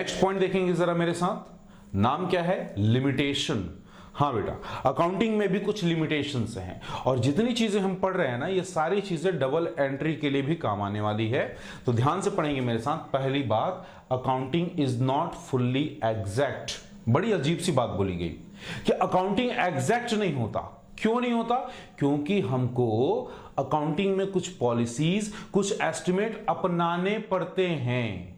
Next point देखेंगे जरा मेरे साथ, नाम क्या है, लिमिटेशन। हाँ बेटा, अकाउंटिंग में भी कुछ लिमिटेशंस हैं और जितनी चीजें हम पढ़ रहे हैं ना, ये सारी चीजें डबल एंट्री के लिए भी काम आने वाली है। तो ध्यान से पढ़ेंगे मेरे साथ। पहली बात, accounting is not fully exact. बड़ी अजीब सी बात बोली गई कि अकाउंटिंग एग्जैक्ट नहीं होता। क्यों नहीं होता? क्योंकि हमको अकाउंटिंग में कुछ पॉलिसीज, कुछ एस्टिमेट अपनाने पड़ते हैं।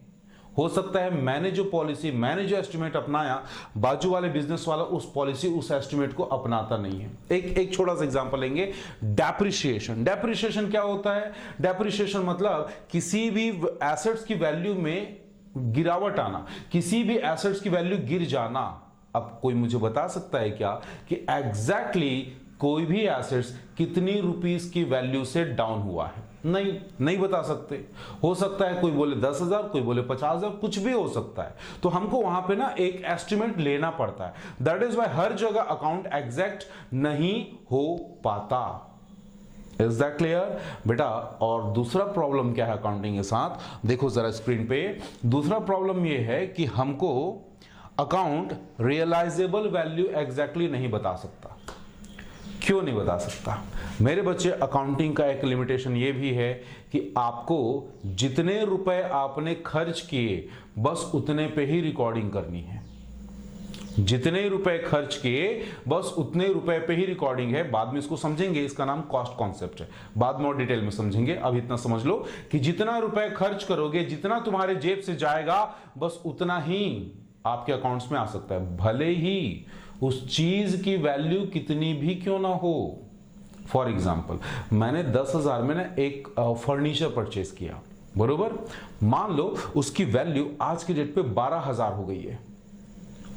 हो सकता है मैंने जो पॉलिसी, मैंने जो एस्टिमेट अपनाया, बाजू वाले बिजनेस वाला उस पॉलिसी, उस एस्टिमेट को अपनाता नहीं है। एक छोटा सा एग्जांपल लेंगे, डेप्रिसिएशन। डेप्रिसिएशन क्या होता है? डेप्रिसिएशन मतलब किसी भी एसेट्स की वैल्यू में गिरावट आना, किसी भी एसेट्स की वैल्यू गिर जाना। अब कोई मुझे बता सकता है क्या कि एग्जैक्टली कोई भी एसेट्स कितनी रुपीस की वैल्यू से डाउन हुआ है? नहीं बता सकते। हो सकता है कोई बोले 10,000, कोई बोले 50,000, कुछ भी हो सकता है। तो हमको वहां पे ना एक एस्टिमेट लेना पड़ता है। दैट इज वाई हर जगह अकाउंट एग्जैक्ट नहीं हो पाता। इज दैट क्लियर बेटा? और दूसरा प्रॉब्लम क्या है अकाउंटिंग के साथ, देखो जरा स्क्रीन पे। दूसरा प्रॉब्लम यह है कि हमको अकाउंट रियलाइजेबल वैल्यू एग्जैक्टली नहीं बता सकता। क्यों नहीं बता सकता मेरे बच्चे? अकाउंटिंग का एक लिमिटेशन ये भी है कि आपको जितने रुपए आपने खर्च किए बस उतने पे ही रिकॉर्डिंग करनी है। जितने रुपए खर्च किए बस उतने रुपए पे ही रिकॉर्डिंग है। बाद में इसको समझेंगे, इसका नाम कॉस्ट कॉन्सेप्ट है, बाद में और डिटेल में समझेंगे। अब इतना समझ लो कि जितना रुपए खर्च करोगे, जितना तुम्हारे जेब से जाएगा, बस उतना ही आपके अकाउंट्स में आ सकता है, भले ही उस चीज की वैल्यू कितनी भी क्यों ना हो। फॉर एग्जाम्पल, मैंने 10,000 में ना एक फर्नीचर परचेज किया, बरोबर। मान लो उसकी वैल्यू आज की डेट पे 12,000 हो गई है।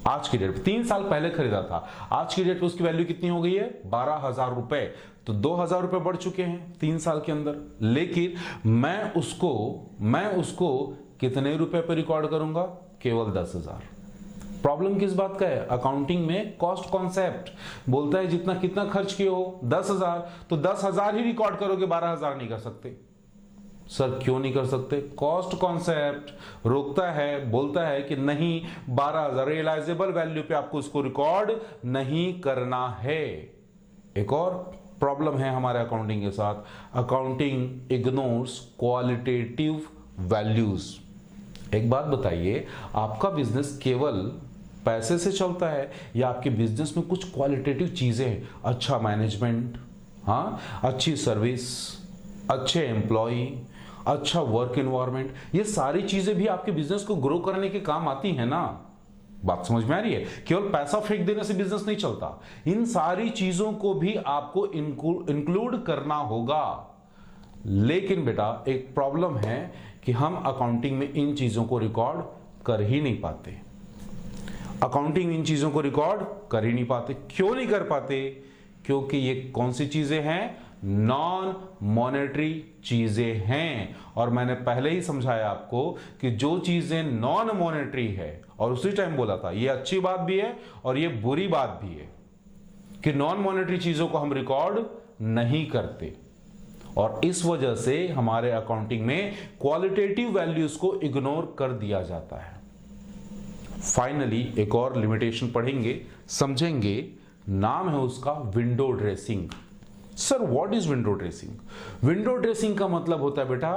आज की डेट पे 3 साल पहले खरीदा था, आज की डेट पे उसकी वैल्यू कितनी हो गई है? 12,000 रुपए। तो 2,000 रुपए बढ़ चुके हैं 3 साल के अंदर। लेकिन मैं उसको कितने रुपए पे रिकॉर्ड करूंगा? केवल 10,000। प्रॉब्लम किस बात का है? अकाउंटिंग में कॉस्ट कॉन्सेप्ट बोलता है जितना कितना खर्च किए हो 10,000, तो 10,000 ही रिकॉर्ड करोगे, 12,000 नहीं कर सकते। सर क्यों नहीं कर सकते? कॉस्ट कॉन्सेप्ट रोकता है, बोलता है कि नहीं, 12,000 रियलाइजेबल वैल्यू पे आपको इसको रिकॉर्ड नहीं करना है। एक और प्रॉब्लम है हमारे अकाउंटिंग के साथ, अकाउंटिंग इग्नोर्स क्वालिटेटिव वैल्यूज। एक बात बताइए, आपका बिजनेस केवल पैसे से चलता है या आपके बिजनेस में कुछ क्वालिटेटिव चीजें हैं? अच्छा मैनेजमेंट, हाँ, अच्छी सर्विस, अच्छे एम्प्लॉय, अच्छा वर्क एनवायरनमेंट, ये सारी चीजें भी आपके बिजनेस को ग्रो करने के काम आती है ना? बात समझ में आ रही है? केवल पैसा फेंक देने से बिजनेस नहीं चलता, इन सारी चीजों को भी आपको इंक्लूड करना होगा। लेकिन बेटा एक प्रॉब्लम है कि हम अकाउंटिंग में इन चीजों को रिकॉर्ड कर ही नहीं पाते। अकाउंटिंग इन चीजों को रिकॉर्ड कर ही नहीं पाते। क्यों नहीं कर पाते? क्योंकि ये कौन सी चीजें हैं? नॉन मॉनेटरी चीजें हैं। और मैंने पहले ही समझाया आपको कि जो चीजें नॉन मॉनेटरी है, और उसी टाइम बोला था ये अच्छी बात भी है और ये बुरी बात भी है कि नॉन मॉनेटरी चीजों को हम रिकॉर्ड नहीं करते, और इस वजह से हमारे अकाउंटिंग में क्वालिटेटिव वैल्यूज को इग्नोर कर दिया जाता है। फाइनली एक और लिमिटेशन पढ़ेंगे, समझेंगे, नाम है उसका window dressing. Sir what is window dressing? Window dressing का मतलब होता है बेटा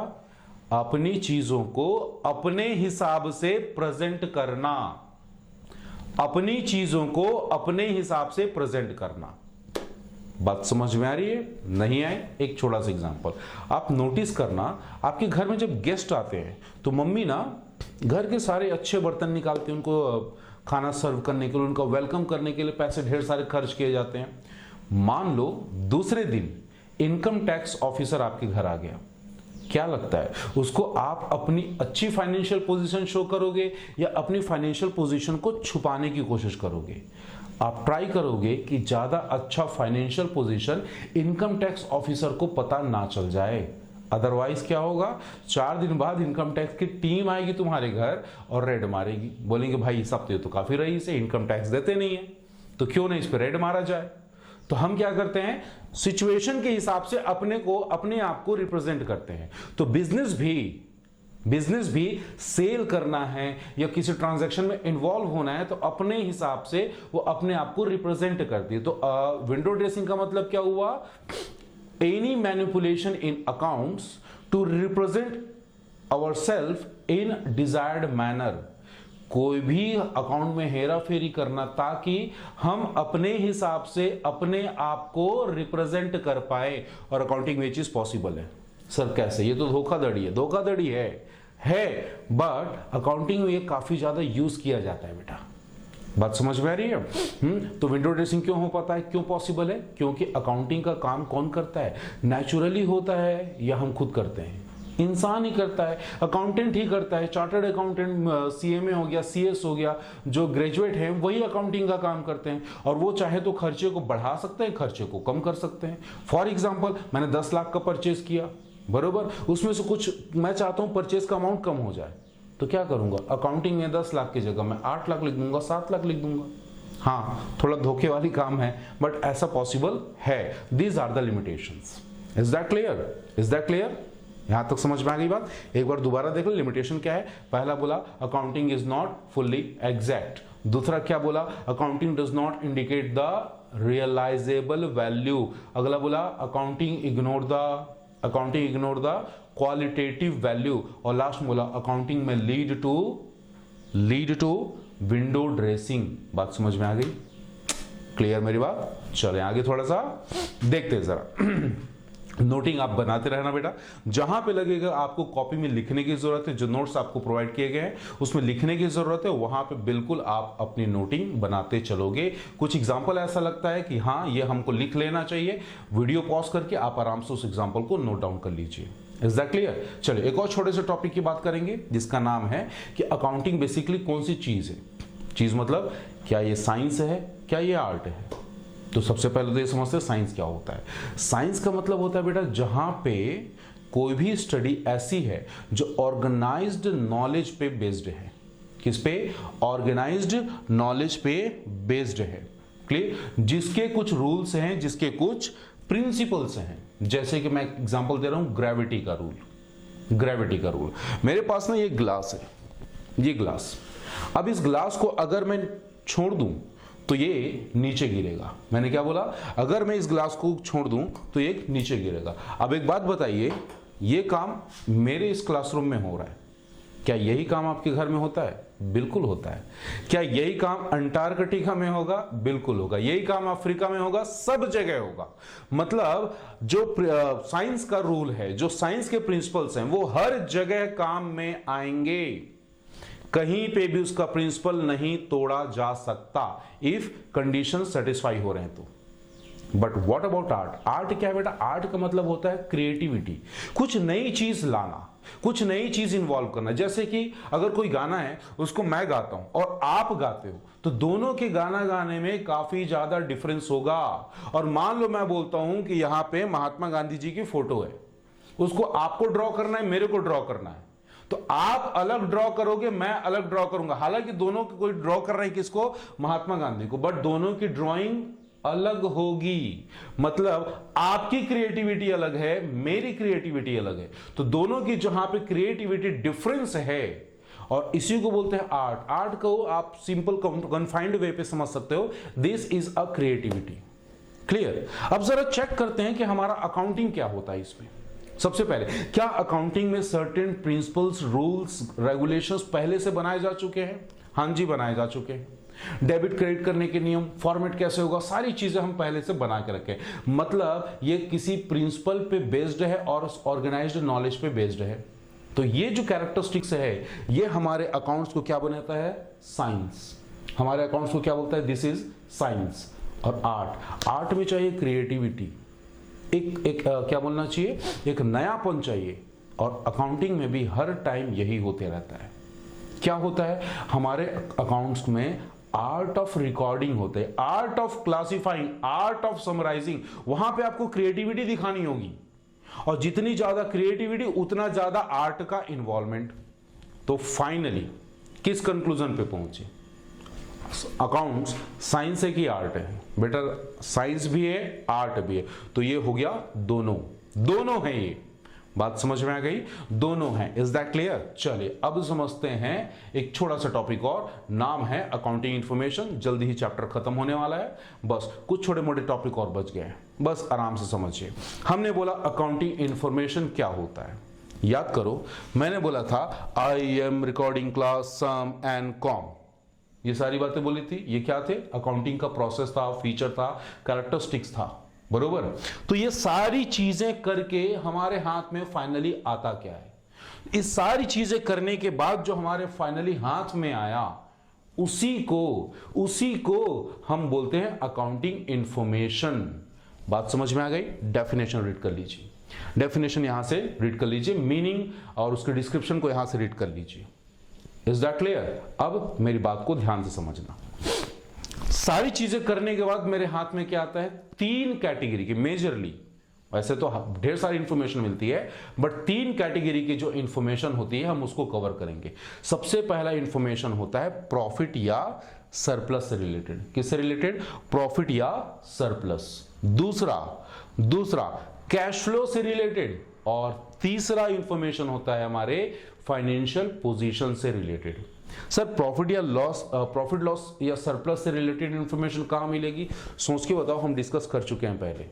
अपनी चीजों को अपने हिसाब से प्रेजेंट करना। अपनी चीजों को अपने हिसाब से प्रेजेंट करना। बात समझ में आ रही है? नहीं आए? एक छोटा सा एग्जांपल आप नोटिस करना, आपके घर में जब गेस्ट आते हैं तो मम्मी ना घर के सारे अच्छे बर्तन निकालते हैं, उनको खाना सर्व करने के लिए, उनका वेलकम करने के लिए पैसे ढेर सारे खर्च किए जाते हैं। मान लो दूसरे दिन इनकम टैक्स ऑफिसर आपके घर आ गया, क्या लगता है उसको आप अपनी अच्छी फाइनेंशियल पोजीशन शो करोगे या अपनी फाइनेंशियल पोजीशन को छुपाने की कोशिश करोगे? आप ट्राई करोगे कि ज्यादा अच्छा financial position income tax officer को पता ना चल जाए। अदरवाइज क्या होगा, 4 दिन बाद इनकम टैक्स की टीम आएगी तुम्हारे घर और रेड मारेगी, बोलेंगे भाई इस हफ्ते तो काफी रईस है, इनकम टैक्स देते नहीं है, तो क्यों नहीं इस पर रेड मारा जाए। तो हम क्या करते हैं, सिचुएशन के हिसाब से अपने आप को रिप्रेजेंट करते हैं। तो बिजनेस भी बिजनेस भी सेल करना है या किसी ट्रांजैक्शन में इन्वॉल्व होना है तो अपने हिसाब से वो अपने आप को रिप्रेजेंट करती है। तो विंडो ड्रेसिंग का मतलब क्या हुआ? Any manipulation in accounts to represent ourselves in desired manner. कोई भी अकाउंट में हेरा फेरी करना ताकि हम अपने हिसाब से अपने आप को रिप्रेजेंट कर पाए, और अकाउंटिंग में ये चीज पॉसिबल है। सर कैसे? ये तो धोखाधड़ी है। धोखाधड़ी है बट अकाउंटिंग में ये काफी ज्यादा यूज किया जाता है बेटा। बात समझ में आ रही है? तो विंडो ड्रेसिंग क्यों हो पाता है, क्यों पॉसिबल है? क्योंकि अकाउंटिंग का काम कौन करता है? नेचुरली होता है या हम खुद करते हैं? इंसान ही करता है, अकाउंटेंट ही करता है। चार्टर्ड अकाउंटेंट सीएमए हो गया, सीएस हो गया, जो ग्रेजुएट हैं वही अकाउंटिंग का काम करते हैं, और वो चाहे तो खर्चे को बढ़ा सकते हैं, खर्चे को कम कर सकते हैं। फॉर एग्जांपल मैंने 10 लाख का परचेज किया, बरोबर, उसमें से कुछ मैं चाहता हूं परचेज का अमाउंट कम हो जाए, तो क्या करूंगा? अकाउंटिंग में 10 लाख की जगह मैं 8 लाख लिख दूंगा, 7 लाख लिख दूंगा। हाँ, थोड़ा धोखे वाली काम है बट ऐसा पॉसिबल है। These are the limitations. Is that clear? Is that clear? यहां तक समझ में आ गई बात? एक बार दोबारा देख लो लिमिटेशन क्या है। पहला बोला accounting is not fully exact. दूसरा क्या बोला? Accounting does not indicate the realisable value. अगला बोला accounting ignore the qualitative value. और लास्ट बोला अकाउंटिंग में लीड टू विंडो ड्रेसिंग। बात समझ में आ गई? क्लियर मेरी बात? चले आगे थोड़ा सा देखते हैं जरा। नोटिंग आप बनाते रहना बेटा। जहां पे लगेगा आपको कॉपी में लिखने की जरूरत है, जो नोट्स आपको प्रोवाइड किए गए हैं उसमें लिखने की जरूरत है, वहां पे बिल्कुल आप अपनी नोटिंग बनाते चलोगे। कुछ एग्जांपल ऐसा लगता है कि हाँ ये हमको लिख लेना चाहिए, वीडियो पॉज करके आप आराम से उस एग्जांपल को नोट डाउन कर लीजिए। Is that clear? चलिए एक और छोटे से टॉपिक की बात करेंगे जिसका नाम है कि अकाउंटिंग बेसिकली कौन सी चीज है। चीज मतलब क्या ये साइंस है, क्या ये आर्ट है? तो सबसे पहले तो ये समझते हैं साइंस क्या होता है। साइंस का मतलब होता है बेटा जहां पे कोई भी स्टडी ऐसी है जो ऑर्गेनाइज्ड नॉलेज पे बेस्ड है। किस पे? ऑर्गेनाइज्ड नॉलेज पे बेस्ड है। क्लियर? जिसके कुछ रूल्स हैं, जिसके कुछ प्रिंसिपल्स हैं। जैसे कि मैं एग्जांपल दे रहा हूं ग्रेविटी का रूल। मेरे पास ना ये ग्लास है, ये ग्लास। अब इस ग्लास को अगर मैं छोड़ दूं तो ये नीचे गिरेगा। मैंने क्या बोला? अगर मैं इस ग्लास को छोड़ दूं तो ये नीचे गिरेगा। अब एक बात बताइए, ये काम मेरे इस क्लासरूम में हो रहा है, क्या यही काम आपके घर में होता है? बिल्कुल होता है। क्या यही काम अंटार्कटिका में होगा? बिल्कुल होगा। यही काम अफ्रीका में होगा? सब जगह होगा। मतलब जो साइंस का रूल है, जो साइंस के प्रिंसिपल्स हैं, वो हर जगह काम में आएंगे। कहीं पे भी उसका प्रिंसिपल नहीं तोड़ा जा सकता इफ कंडीशन सेटिस्फाई हो रहे हैं तो। But what about art? Art क्या है बेटा? आर्ट का मतलब होता है क्रिएटिविटी, कुछ नई चीज लाना, कुछ नई चीज इन्वॉल्व करना। जैसे कि अगर कोई गाना है उसको मैं गाता हूं और आप गाते हो तो दोनों के गाना गाने में काफी ज्यादा डिफरेंस होगा। और मान लो मैं बोलता हूं कि यहां पे महात्मा गांधी जी की फोटो है, उसको आपको ड्रॉ करना है, मेरे को ड्रॉ करना है, तो आप अलग ड्रॉ करोगे, मैं अलग ड्रॉ करूंगा। हालांकि दोनों को कोई ड्रॉ कर रहा है किसको? महात्मा गांधी को, बट दोनों की ड्राइंग अलग होगी। मतलब आपकी क्रिएटिविटी अलग है, मेरी क्रिएटिविटी अलग है। तो दोनों की जहां पे क्रिएटिविटी डिफरेंस है, और इसी को बोलते हैं आर्ट। आर्ट को आप सिंपल कन्फाइंड वे पे समझ सकते हो, this is a creativity. Clear? अब जरा चेक करते हैं कि हमारा अकाउंटिंग क्या होता है इसमें। सबसे पहले, क्या अकाउंटिंग में सर्टेन प्रिंसिपल्स, रूल्स, रेगुलेशंस पहले से बनाए जा चुके हैं? हाँ जी, बनाए जा चुके हैं। डेबिट क्रेडिट करने के नियम, फॉर्मेट कैसे होगा, सारी चीजें हम पहले से बना के रखे। मतलब ये किसी प्रिंसिपल पे बेस्ड है और ऑर्गेनाइज्ड नॉलेज पे बेस्ड है। तो ये जो कैरेक्टरिस्टिक्स है, ये हमारे अकाउंट्स को क्या बनाता है? साइंस। हमारे अकाउंट्स को क्या बोलता है? This is science. और आर्ट में चाहिए क्रिएटिविटी, एक क्या बोलना चाहिए? एक नयापन चाहिए। और अकाउंटिंग में भी हर टाइम यही होते रहता है। क्या होता है? हमारे अकाउंट्स में आर्ट ऑफ रिकॉर्डिंग होते हैं, art of classifying, art of summarising. वहां पे आपको क्रिएटिविटी दिखानी होगी, और जितनी ज्यादा क्रिएटिविटी उतना ज्यादा आर्ट का इन्वॉल्वमेंट। तो फाइनली किस कंक्लूजन पे पहुंचे? अकाउंट्स साइंस है कि आर्ट है? बेटर साइंस भी है, आर्ट भी है। तो ये हो गया दोनों है। ये बात समझ में आ गई? दोनों हैं। Is that clear? चलिए अब समझते हैं एक छोटा सा टॉपिक और, नाम है अकाउंटिंग इंफॉर्मेशन। जल्दी ही चैप्टर खत्म होने वाला है, बस कुछ छोटे मोटे टॉपिक और बच गए हैं, बस आराम से समझिए। हमने बोला अकाउंटिंग इंफॉर्मेशन क्या होता है, याद करो मैंने बोला था I am recording class sum and com, ये सारी बातें बोली थी। ये क्या थे? अकाउंटिंग का प्रोसेस था, फीचर था, कैरेक्टरिस्टिक्स था, बरोबर। तो ये सारी चीजें करके हमारे हाथ में फाइनली आता क्या है? इस सारी चीजें करने के बाद जो हमारे फाइनली हाथ में आया, उसी को हम बोलते हैं अकाउंटिंग इंफॉर्मेशन। बात समझ में आ गई? डेफिनेशन रीड कर लीजिए, डेफिनेशन यहां से रीड कर लीजिए, मीनिंग और उसके डिस्क्रिप्शन को यहां से रीड कर लीजिए। Is that clear? अब मेरी बात को ध्यान से समझना। सारी चीजें करने के बाद मेरे हाथ में क्या आता है? 3 कैटेगरी की, मेजरली वैसे तो ढेर सारी इंफॉर्मेशन मिलती है, बट 3 कैटेगरी की जो इंफॉर्मेशन होती है हम उसको कवर करेंगे। सबसे पहला इंफॉर्मेशन होता है प्रॉफिट या सरप्लस से रिलेटेड। किससे रिलेटेड? प्रॉफिट या सरप्लस। दूसरा कैश फ्लो से रिलेटेड, और तीसरा इंफॉर्मेशन होता है हमारे फाइनेंशियल पोजीशन से रिलेटेड। सर प्रॉफिट लॉस या सरप्लस से रिलेटेड इंफॉर्मेशन कहां मिलेगी? सोच के बताओ, हम डिस्कस कर चुके हैं पहले।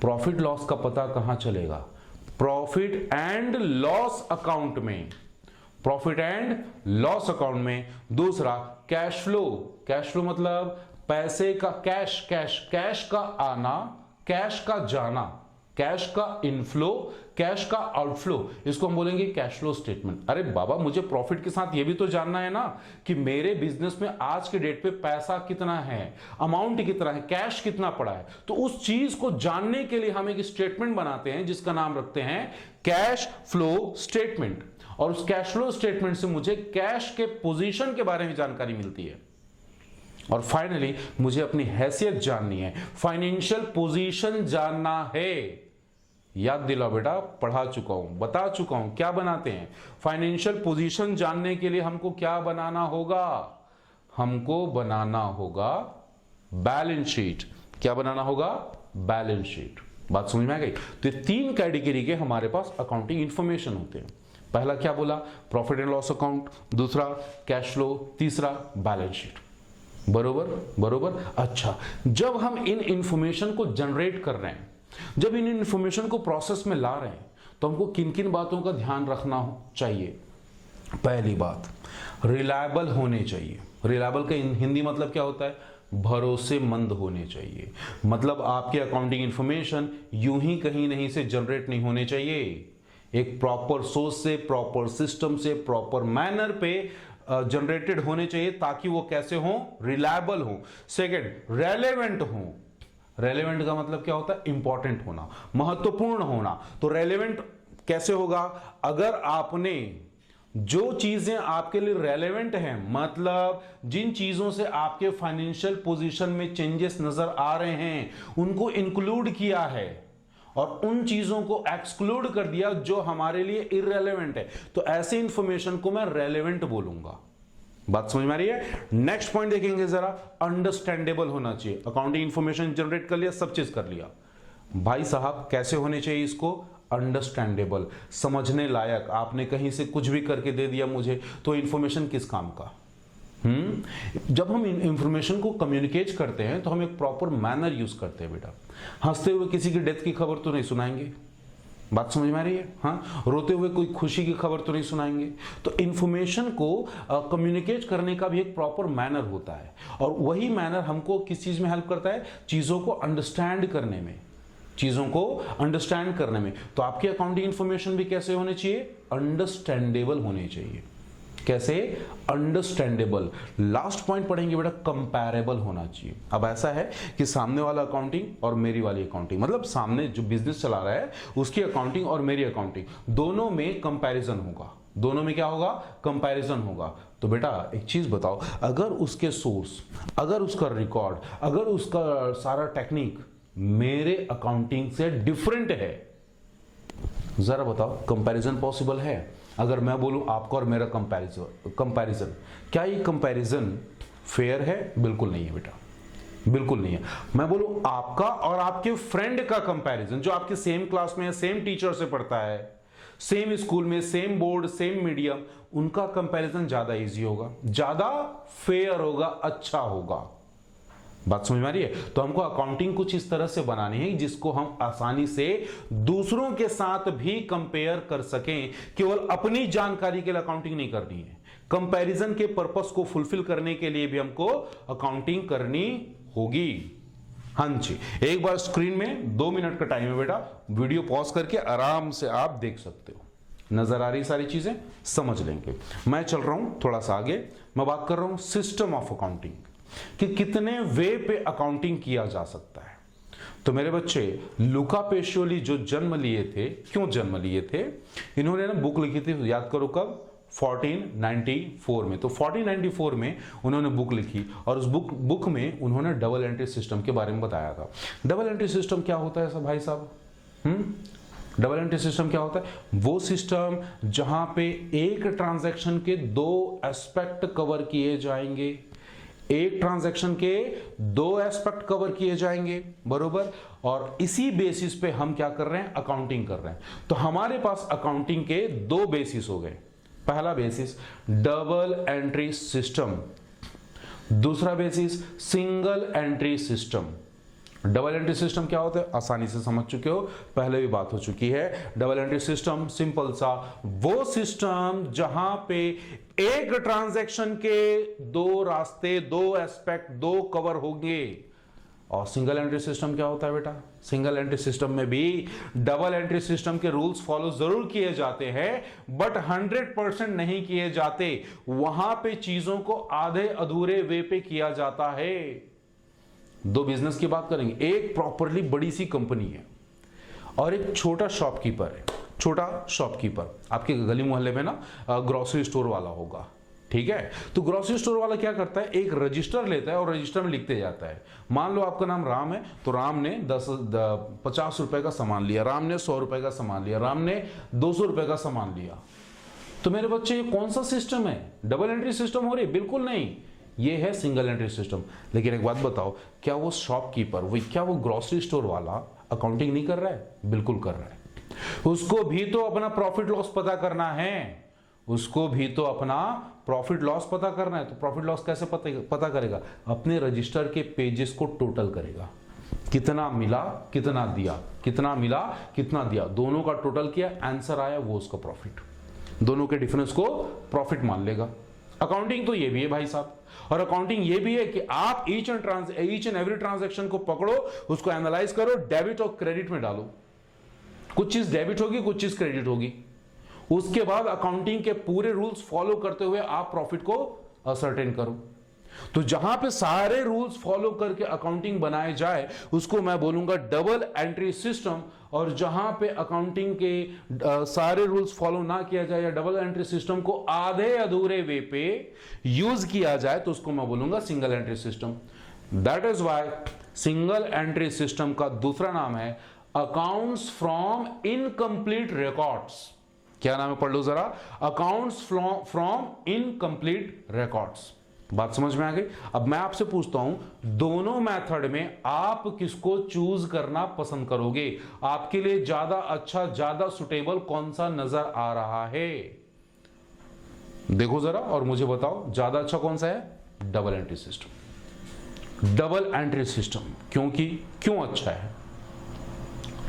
प्रॉफिट लॉस का पता कहां चलेगा? प्रॉफिट एंड लॉस अकाउंट में, प्रॉफिट एंड लॉस अकाउंट में। दूसरा कैश फ्लो मतलब पैसे का कैश का आना, कैश का जाना, कैश का इनफ्लो, कैश का आउटफ्लो, इसको हम बोलेंगे कैश फ्लो स्टेटमेंट। अरे बाबा, मुझे प्रॉफिट के साथ ये भी तो जानना है ना कि मेरे बिजनेस में आज के डेट पे पैसा कितना है, अमाउंट कितना है, कैश कितना पड़ा है। तो उस चीज को जानने के लिए हम एक स्टेटमेंट बनाते हैं जिसका नाम रखते हैं कैश फ्लो स्टेटमेंट। और उस कैश फ्लो स्टेटमेंट से मुझे कैश के पोजीशन के बारे में जानकारी मिलती है। और फाइनली मुझे अपनी हैसियत जाननी है, फाइनेंशियल पोजीशन जानना है। याद दिलाओ बेटा, पढ़ा चुका हूं, बता चुका हूं क्या बनाते हैं। फाइनेंशियल पोजीशन जानने के लिए हमको क्या बनाना होगा? हमको बनाना होगा बैलेंस शीट। क्या बनाना होगा? Balance sheet. बात समझ में आ गई? तो ये 3 कैटेगरी के हमारे पास अकाउंटिंग इंफॉर्मेशन होते हैं। पहला क्या बोला? प्रॉफिट एंड लॉस अकाउंट, दूसरा कैश फ्लो, तीसरा बैलेंस शीट। बरोबर। अच्छा, जब हम इन इंफॉर्मेशन को जनरेट कर रहे हैं, जब इन इंफॉर्मेशन को प्रोसेस में ला रहे हैं, तो हमको किन किन बातों का ध्यान रखना चाहिए? पहली बात, रिलायबल होने चाहिए। रिलायबल का हिंदी मतलब क्या होता है? भरोसेमंद होने चाहिए। मतलब आपके अकाउंटिंग इंफॉर्मेशन यूं ही कहीं नहीं से जनरेट नहीं होने चाहिए। एक प्रॉपर सोर्स से, प्रॉपर सिस्टम से, प्रॉपर मैनर पे जनरेटेड होने चाहिए, ताकि वो कैसे हो? रिलायबल हो। सेकेंड, रेलेवेंट हो। रेलेवेंट का मतलब क्या होता है? इंपॉर्टेंट होना, महत्वपूर्ण होना। तो रेलेवेंट कैसे होगा? अगर आपने जो चीजें आपके लिए रेलेवेंट हैं, मतलब जिन चीजों से आपके फाइनेंशियल पोजीशन में चेंजेस नजर आ रहे हैं, उनको इंक्लूड किया है और उन चीजों को एक्सक्लूड कर दिया जो हमारे लिए इररेलेवेंट है, तो ऐसे इंफॉर्मेशन को मैं रेलेवेंट बोलूंगा। बात समझ में आ रही है? नेक्स्ट पॉइंट देखेंगे जरा, अंडरस्टैंडेबल होना चाहिए। अकाउंटिंग इंफॉर्मेशन जनरेट कर लिया, सब चीज कर लिया, भाई साहब कैसे होने चाहिए इसको? अंडरस्टैंडेबल, समझने लायक। आपने कहीं से कुछ भी करके दे दिया मुझे, तो इंफॉर्मेशन किस काम का? जब हम इंफॉर्मेशन को कम्युनिकेट करते हैं तो हम एक प्रॉपर मैनर यूज करते हैं बेटा। हंसते हुए किसी की डेथ की खबर तो नहीं सुनाएंगे, बात समझ में आ रही है? हाँ, रोते हुए कोई खुशी की खबर तो नहीं सुनाएंगे। तो इंफॉर्मेशन को कम्युनिकेट करने का भी एक प्रॉपर मैनर होता है, और वही मैनर हमको किस चीज में हेल्प करता है? चीजों को अंडरस्टैंड करने में, चीजों को अंडरस्टैंड करने में। तो आपकी अकाउंटिंग इंफॉर्मेशन भी कैसे होने चाहिए? अंडरस्टैंडेबल होने चाहिए। कैसे? अंडरस्टैंडेबल। लास्ट पॉइंट पढ़ेंगे बेटा, कंपैरेबल होना चाहिए। अब ऐसा है कि सामने वाला अकाउंटिंग और मेरी वाली अकाउंटिंग, मतलब सामने जो बिजनेस चला रहा है उसकी अकाउंटिंग और मेरी अकाउंटिंग, दोनों में कंपैरिजन होगा। दोनों में क्या होगा? कंपैरिजन होगा। तो बेटा एक चीज बताओ, अगर उसके सोर्स, अगर उसका रिकॉर्ड, अगर उसका सारा टेक्निक मेरे अकाउंटिंग से डिफरेंट है, जरा बताओ कंपैरिजन पॉसिबल है? अगर मैं बोलूं आपका और मेरा कंपैरिजन, क्या ये कंपैरिजन फेयर है? बिल्कुल नहीं है बेटा, बिल्कुल नहीं है। मैं बोलूं आपका और आपके फ्रेंड का कंपैरिजन, जो आपके सेम क्लास में है, सेम टीचर से पढ़ता है, सेम स्कूल में, सेम बोर्ड, सेम मीडियम, उनका कंपैरिजन ज्यादा इजी होगा, ज्यादा फेयर होगा, अच्छा होगा। बात समझ में आ रही है? तो हमको अकाउंटिंग कुछ इस तरह से बनानी है जिसको हम आसानी से दूसरों के साथ भी कंपेयर कर सकें। केवल अपनी जानकारी के लिए अकाउंटिंग नहीं करनी है, कंपैरिजन के पर्पस को फुलफिल करने के लिए भी हमको अकाउंटिंग करनी होगी। हाँ जी, एक बार स्क्रीन में 2 मिनट का टाइम है बेटा, वीडियो पॉज करके आराम से आप देख सकते हो। नजर आ रही सारी चीजें, समझ लेंगे। मैं चल रहा हूं थोड़ा सा आगे, मैं बात कर रहा हूं सिस्टम ऑफ अकाउंटिंग कि कितने वे पे अकाउंटिंग किया जा सकता है। तो मेरे बच्चे, लुका पेशोली जो जन्म लिए थे, क्यों जन्म लिए थे? इन्होंने ना बुक लिखी थी, याद करो कब? 1494 में। तो 1494 में उन्होंने बुक लिखी और उस बुक में उन्होंने डबल एंट्री सिस्टम के बारे में बताया था। डबल एंट्री सिस्टम क्या होता है सब भाई साहब? डबल एंट्री सिस्टम क्या होता है? वो सिस्टम जहां पे एक ट्रांजैक्शन के 2 एस्पेक्ट कवर किए जाएंगे, एक ट्रांजैक्शन के 2 एस्पेक्ट कवर किए जाएंगे, बरोबर। और इसी बेसिस पे हम क्या कर रहे हैं? अकाउंटिंग कर रहे हैं। तो हमारे पास अकाउंटिंग के 2 बेसिस हो गए। पहला बेसिस डबल एंट्री सिस्टम, दूसरा basis single entry system. Double entry system क्या होता है? आसानी से समझ चुके हो, पहले भी बात हो चुकी है। डबल एंट्री सिस्टम सिंपल सा वो सिस्टम जहां पे एक ट्रांजैक्शन के 2 रास्ते, 2 एस्पेक्ट, 2 कवर होंगे। और सिंगल एंट्री सिस्टम क्या होता है बेटा? सिंगल एंट्री सिस्टम में भी डबल एंट्री सिस्टम के रूल्स फॉलो जरूर किए जाते हैं, बट 100% नहीं किए जाते। वहां पे चीजों को आधे अधूरे वे पे किया जाता है। 2 बिजनेस की बात करेंगे, एक प्रॉपरली बड़ी सी कंपनी है और एक छोटा शॉपकीपर है। छोटा शॉपकीपर आपके गली मोहल्ले में ना ग्रोसरी स्टोर वाला होगा, ठीक है? तो ग्रोसरी स्टोर वाला क्या करता है? एक रजिस्टर लेता है और रजिस्टर में लिखते जाता है। मान लो आपका नाम राम है, तो राम ने 50 रुपए का सामान लिया, राम ने 100 रुपए का सामान लिया, राम ने 200 रुपए का सामान लिया। तो मेरे बच्चे, ये कौन सा सिस्टम है? डबल एंट्री सिस्टम हो रही? बिल्कुल नहीं, ये है सिंगल एंट्री सिस्टम। लेकिन एक बात बताओ, क्या वो शॉपकीपर, क्या वो ग्रोसरी स्टोर वाला अकाउंटिंग नहीं कर रहा है? बिल्कुल कर रहा है। उसको भी तो अपना प्रॉफिट लॉस पता करना है, उसको भी तो अपना प्रॉफिट लॉस पता करना है। तो प्रॉफिट लॉस कैसे पता करेगा? अपने रजिस्टर के पेजेस को टोटल करेगा, कितना मिला कितना दिया, कितना मिला कितना दिया, दोनों का टोटल किया, आंसर आया, वो उसका प्रॉफिट, दोनों के डिफरेंस को प्रॉफिट मान लेगा। अकाउंटिंग तो ये भी है भाई साहब। और अकाउंटिंग ये भी है कि आप ईच एंड एवरी ट्रांजैक्शन को पकड़ो, उसको एनालाइज करो, डेबिट और क्रेडिट में डालो। कुछ चीज डेबिट होगी, कुछ चीज क्रेडिट होगी। उसके बाद अकाउंटिंग के पूरे रूल्स फॉलो करते हुए आप प्रॉफिट को असर्टेन करो। तो जहां पे सारे रूल्स फॉलो करके अकाउंटिंग बनाए जाए उसको मैं बोलूंगा डबल एंट्री सिस्टम, और जहां पे अकाउंटिंग के सारे रूल्स फॉलो ना किया जाए या डबल एंट्री सिस्टम को आधे अधूरे वे पे यूज किया जाए तो उसको मैं बोलूंगा single entry system. That is why single entry system का दूसरा नाम है अकाउंट्स फ्रॉम इनकम्प्लीट रिकॉर्ड्स। क्या नाम है? पढ़ लो जरा, अकाउंट्स फ्रॉम इनकम्प्लीट रिकॉर्ड्स। बात समझ में आ गई? अब मैं आपसे पूछता हूं, दोनों मेथड में आप किसको चूज करना पसंद करोगे? आपके लिए ज्यादा अच्छा, ज्यादा सुटेबल कौन सा नजर आ रहा है? देखो जरा और मुझे बताओ, ज्यादा अच्छा कौन सा है? Double entry system. Double entry system क्यों अच्छा है?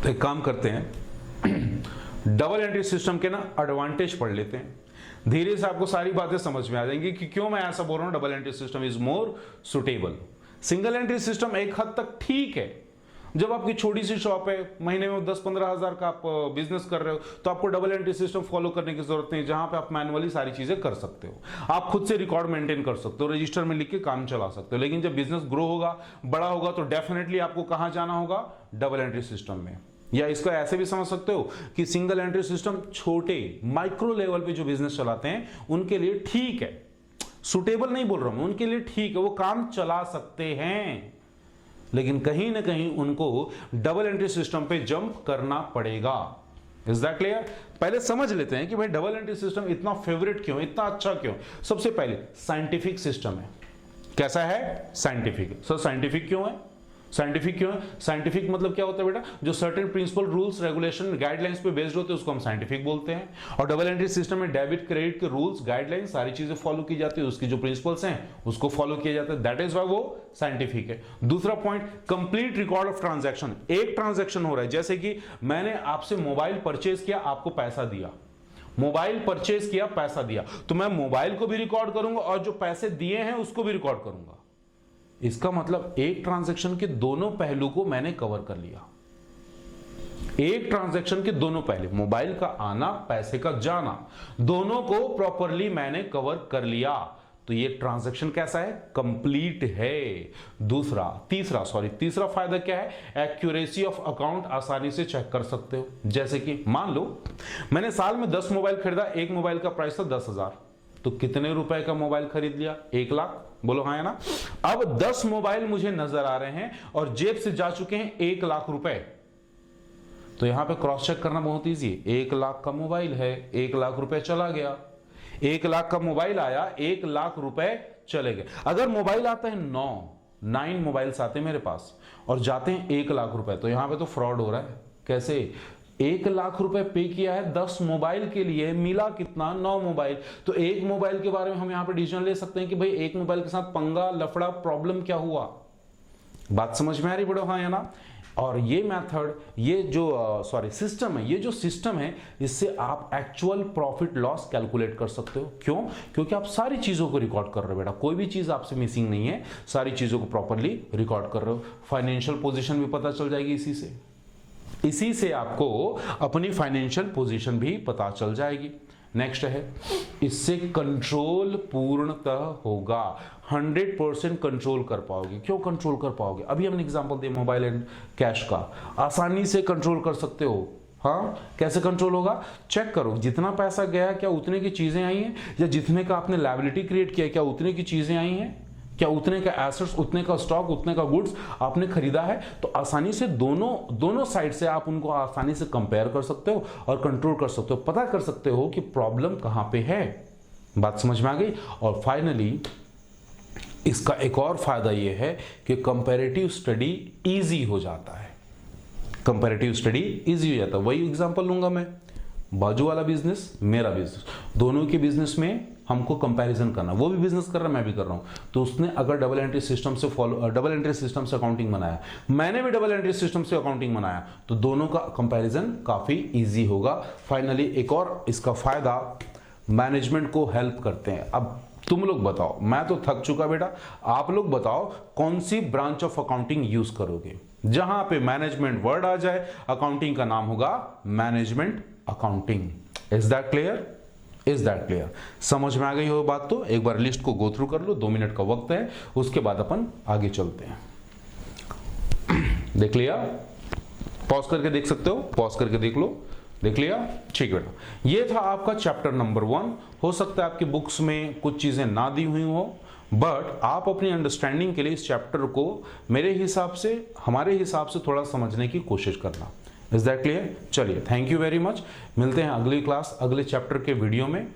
तो एक काम करते हैं, डबल एंट्री सिस्टम के ना एडवांटेज पढ़ लेते हैं, धीरे से आपको सारी बातें समझ में आ जाएंगी कि क्यों मैं ऐसा बोल रहा हूं double entry system is more suitable. Single entry system एक हद तक ठीक है, जब आपकी छोटी सी शॉप है, महीने में 10-15 हजार का आप बिजनेस कर रहे हो, तो आपको डबल एंट्री सिस्टम फॉलो करने की जरूरत नहीं, जहां पे आप मैनुअली सारी चीजें कर सकते हो, आप खुद से रिकॉर्ड मेंटेन कर सकते हो, रजिस्टर में लिख के काम चला सकते हो। लेकिन जब बिजनेस ग्रो होगा, बड़ा होगा, तो डेफिनेटली आपको कहां जाना होगा? डबल एंट्री सिस्टम में। या इसको ऐसे भी समझ सकते हो कि सिंगल एंट्री सिस्टम छोटे माइक्रो लेवल पे जो बिजनेस चलाते हैं उनके लिए ठीक है, सुटेबल नहीं बोल रहा हूं, उनके लिए ठीक है, वो काम चला सकते हैं, लेकिन कहीं ना कहीं उनको डबल एंट्री सिस्टम पे जंप करना पड़ेगा। Is that clear? पहले समझ लेते हैं कि भाई डबल एंट्री सिस्टम इतना फेवरेट क्यों, इतना अच्छा क्यों। सबसे पहले साइंटिफिक सिस्टम है। कैसा है? साइंटिफिक। सर साइंटिफिक क्यों है? साइंटिफिक क्यों है? साइंटिफिक मतलब क्या होता है बेटा? जो certain principle, rules, regulation, guidelines पे बेस्ड होते हैं उसको हम साइंटिफिक बोलते हैं। और डबल एंट्री सिस्टम में डेबिट क्रेडिट के रूल्स, गाइडलाइंस, सारी चीजें फॉलो की जाती है, उसकी जो प्रिंसिपल्स हैं उसको फॉलो किया जाता है, दैट इज व्हाई वो साइंटिफिक है। दूसरा point, complete record of transaction. एक ट्रांजैक्शन हो रहा है, जैसे कि मैंने आपसे मोबाइल परचेज किया, आपको पैसा दिया, मोबाइल परचेज किया, पैसा दिया, तो मैं मोबाइल को भी रिकॉर्ड करूंगा और जो पैसे दिए हैं उसको भी रिकॉर्ड करूंगा। इसका मतलब एक ट्रांजैक्शन के दोनों पहलू को मैंने कवर कर लिया। एक ट्रांजैक्शन के दोनों पहलू, मोबाइल का आना, पैसे का जाना, दोनों को प्रॉपरली मैंने कवर कर लिया। तो ये ट्रांजैक्शन कैसा है? कंप्लीट है। तीसरा फायदा क्या है? एक्यूरेसी ऑफ अकाउंट, आसानी से चेक कर सकते हो। जैसे कि मान लो मैंने साल में 10 मोबाइल खरीदा, एक मोबाइल का प्राइस था 10,000, तो कितने रुपए का मोबाइल खरीद लिया? 1 लाख। बोलो हाँ है ना? अब 10 मोबाइल मुझे नजर आ रहे हैं और जेब से जा चुके हैं 1 लाख रुपए, तो यहां पे क्रॉस चेक करना बहुत इजी है। 1 लाख का मोबाइल है, 1 लाख रुपए चला गया, 1 लाख का मोबाइल आया, 1 लाख रुपए चले गए। अगर मोबाइल आता है 9 मोबाइल्स आते हैं मेरे पास और जाते हैं 1 लाख रुपए, तो यहां पे तो फ्रॉड हो रहा है। कैसे? 1 लाख रुपए पे किया है 10 मोबाइल के लिए, मिला कितना? 9 मोबाइल। तो एक मोबाइल के बारे में हम यहां पे डिसीजन ले सकते हैं कि भाई एक मोबाइल के साथ पंगा, लफड़ा, प्रॉब्लम क्या हुआ। बात समझ में आ रही बड़ो? हाँ या ना? और ये मेथड, ये जो सिस्टम है, ये जो सिस्टम है, इससे आप एक्चुअल प्रॉफिट लॉस कैलकुलेट कर सकते हो। क्यों? क्योंकि आप सारी चीजों को रिकॉर्ड कर रहे हो बेटा, कोई भी चीज आपसे मिसिंग नहीं है, सारी चीजों को प्रॉपरली रिकॉर्ड कर रहे हो। फाइनेंशियल पोजीशन भी पता चल जाएगी इसी से आपको अपनी फाइनेंशियल पोजीशन भी पता चल जाएगी। नेक्स्ट है, इससे कंट्रोल पूर्णतः होगा, 100% कंट्रोल कर पाओगे। क्यों कंट्रोल कर पाओगे? अभी हमने एग्जांपल दिया मोबाइल एंड कैश का, आसानी से कंट्रोल कर सकते हो। हाँ, कैसे कंट्रोल होगा? चेक करो, जितना पैसा गया क्या उतने की चीजें आई हैं, या जितने का आपने लायबिलिटी क्रिएट किया क्या उतने की चीजें आई हैं, क्या उतने का एसेट्स, उतने का स्टॉक, उतने का गुड्स आपने खरीदा है। तो आसानी से दोनों साइड से आप उनको आसानी से कंपेयर कर सकते हो और कंट्रोल कर सकते हो, पता कर सकते हो कि प्रॉब्लम कहां पे है। बात समझ में आ गई? और फाइनली इसका एक और फायदा यह है कि कंपैरेटिव स्टडी इजी हो जाता है। कंपैरेटिव स्टडी इजी हो जाता है। वही एग्जांपल लूंगा मैं, बाजू वाला बिजनेस, मेरा बिजनेस, दोनों के बिजनेस में हमको कंपैरिजन करना, वो भी बिजनेस कर रहा है, मैं भी कर रहा हूं, तो उसने अगर डबल एंट्री सिस्टम से अकाउंटिंग बनाया, मैंने भी डबल एंट्री सिस्टम से अकाउंटिंग बनाया, तो दोनों का कंपैरिजन काफी इजी होगा। फाइनली एक और इसका फायदा, मैनेजमेंट को हेल्प करते हैं। अब तुम लोग बताओ, मैं तो थक चुका बेटा, आप लोग बताओ कौन सी ब्रांच ऑफ अकाउंटिंग यूज करोगे जहां पे मैनेजमेंट वर्ड आ जाए, अकाउंटिंग का नाम होगा management accounting. Is that clear? समझ में आ गई हो बात? तो एक बार लिस्ट को गो थ्रू कर लो, 2 मिनट का वक्त है, उसके बाद अपन आगे चलते हैं। देख लिया? पॉज करके देख सकते हो, पॉज करके देख लो। देख लिया? ठीक बेटा, ये था आपका चैप्टर नंबर 1। हो सकता है आपकी बुक्स में कुछ चीजें ना दी हुई हो, बट आप अपनी अंडरस्टैंडिंग के लिए इस चैप्टर को मेरे हिसाब से, हमारे हिसाब से थोड़ा समझने की कोशिश करना। Is that clear? चलिए, थैंक यू वेरी मच। मिलते हैं अगली क्लास, अगले चैप्टर के वीडियो में।